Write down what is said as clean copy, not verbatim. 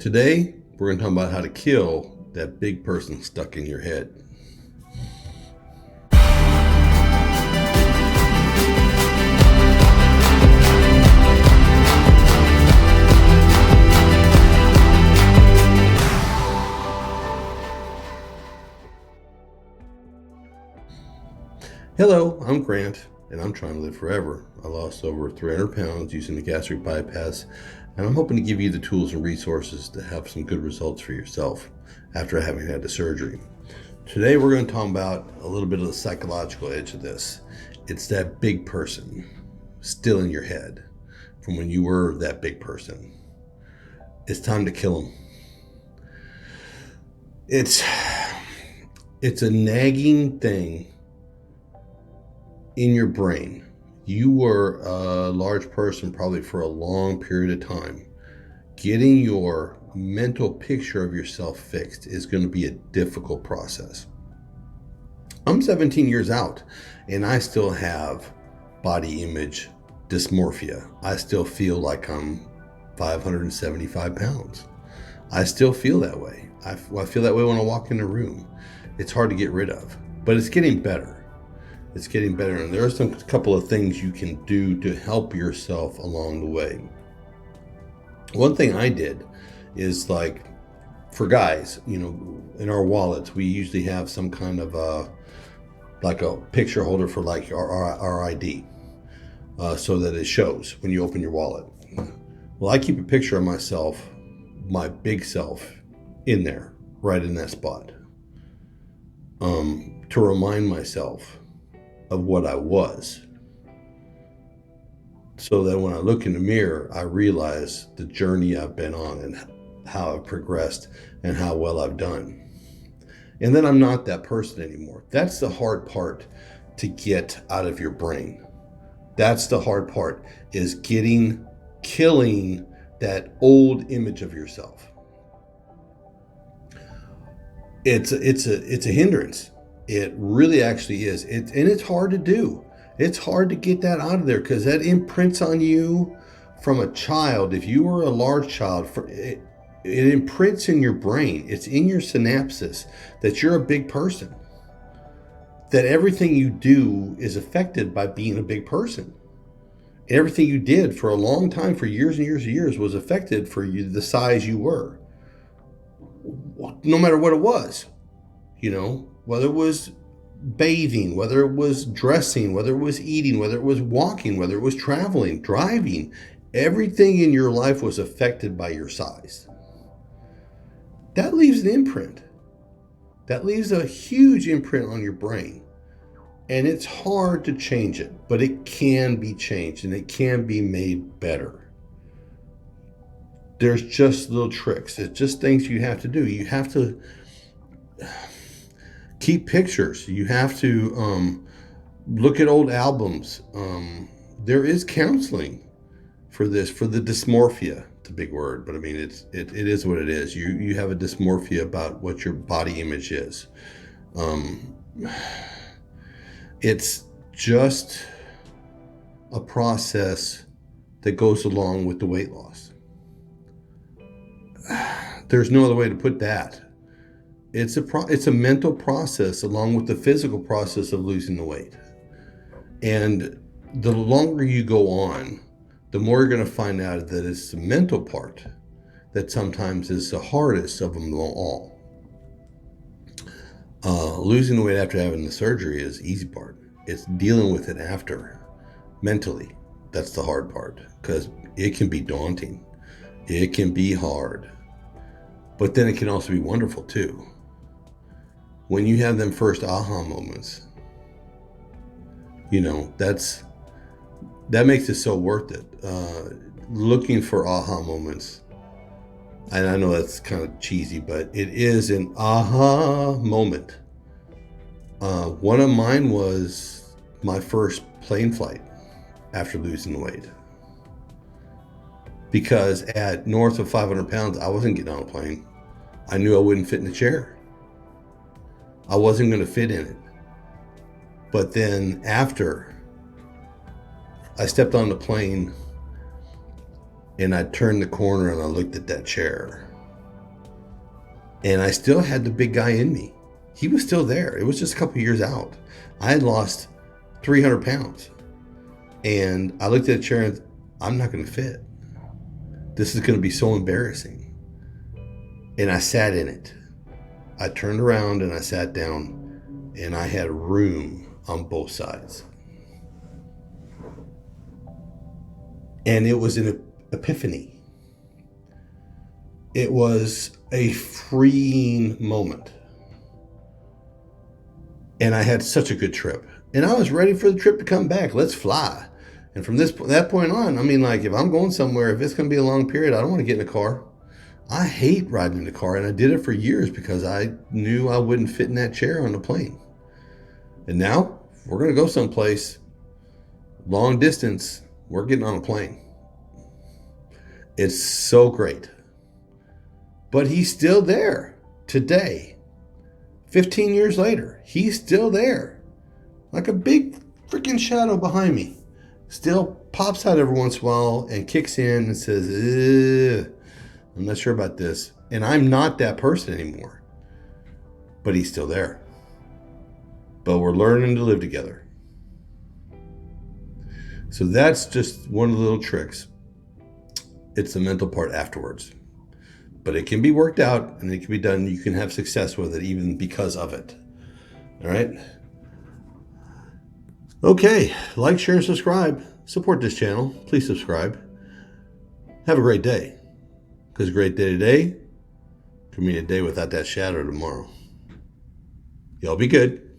Today, we're going to talk about how to kill that big person stuck in your head. Hello, I'm Grant, and I'm trying to live forever. I lost over 300 pounds using the gastric bypass, and I'm hoping to give you the tools and resources to have some good results for yourself after having had the surgery. Today we're going to talk about a little bit of the psychological edge of this. It's that big person still in your head from when you were that big person. It's time to kill him. It's a nagging thing in your brain. You were a large person probably for a long period of time. Getting your mental picture of yourself fixed is going to be a difficult process. I'm 17 years out and I still have body image dysmorphia. I still feel like I'm 575 pounds. I still feel that way. I feel that way when I walk in a room. It's hard to get rid of, but it's getting better. It's getting better, and there are a couple of things you can do to help yourself along the way. One thing I did is, like, for guys, in our wallets, we usually have some kind of like a picture holder for like our ID, so that it shows when you open your wallet. Well, I keep a picture of myself, my big self, in there, right in that spot, to remind myself of what I was, so that when I look in the mirror, I realize the journey I've been on and how I've progressed and how well I've done. And then I'm not that person anymore. That's the hard part to get out of your brain. That's the hard part, is killing that old image of yourself. It's a hindrance. It really actually is. And it's hard to do. It's hard to get that out of there because that imprints on you from a child. If you were a large child, it imprints in your brain. It's in your synapses that you're a big person. That everything you do is affected by being a big person. Everything you did for a long time, for years and years and years, was affected for you, the size you were. No matter what it was, whether it was bathing, whether it was dressing, whether it was eating, whether it was walking, whether it was traveling, driving, everything in your life was affected by your size. That leaves an imprint. That leaves a huge imprint on your brain. And it's hard to change it, but it can be changed and it can be made better. There's just little tricks. It's just things you have to do. You have to keep pictures. You have to look at old albums. There is counseling for this, for the dysmorphia. It's a big word, but I mean, it is what it is. You have a dysmorphia about what your body image is. It's just a process that goes along with the weight loss. There's no other way to put that. It's a mental process along with the physical process of losing the weight. And the longer you go on, the more you're going to find out that it's the mental part that sometimes is the hardest of them all. Losing the weight after having the surgery is the easy part. It's dealing with it after, mentally. That's the hard part, because it can be daunting. It can be hard. But then it can also be wonderful too. When you have them first aha moments, that makes it so worth it. Looking for aha moments. And I know that's kind of cheesy, but it is an aha moment. One of mine was my first plane flight after losing the weight. Because at north of 500 pounds, I wasn't getting on a plane. I knew I wouldn't fit in the chair. I wasn't going to fit in it. But then after I stepped on the plane and I turned the corner and I looked at that chair, And I still had the big guy in me. He was still there. It was just a couple years out. I had lost 300 pounds. And I looked at the chair and I'm not going to fit. This is going to be so embarrassing. And I sat in it. I turned around and I sat down, and I had room on both sides. And it was an epiphany. It was a freeing moment. And I had such a good trip. And I was ready for the trip to come back. Let's fly. And from that point on, I mean, like, if I'm going somewhere, if it's going to be a long period, I don't want to get in a car. I hate riding in the car, and I did it for years because I knew I wouldn't fit in that chair on the plane. And now, if we're going to go someplace long distance, we're getting on a plane. It's so great. But he's still there today. 15 years later, he's still there. Like a big freaking shadow behind me. Still pops out every once in a while and kicks in and says, I'm not sure about this. And I'm not that person anymore. But he's still there. But we're learning to live together. So that's just one of the little tricks. It's the mental part afterwards. But it can be worked out and it can be done. You can have success with it even because of it. All right? Okay. Like, share, and subscribe. Support this channel. Please subscribe. Have a great day. Because a great day today can be a day without that shadow tomorrow. Y'all be good.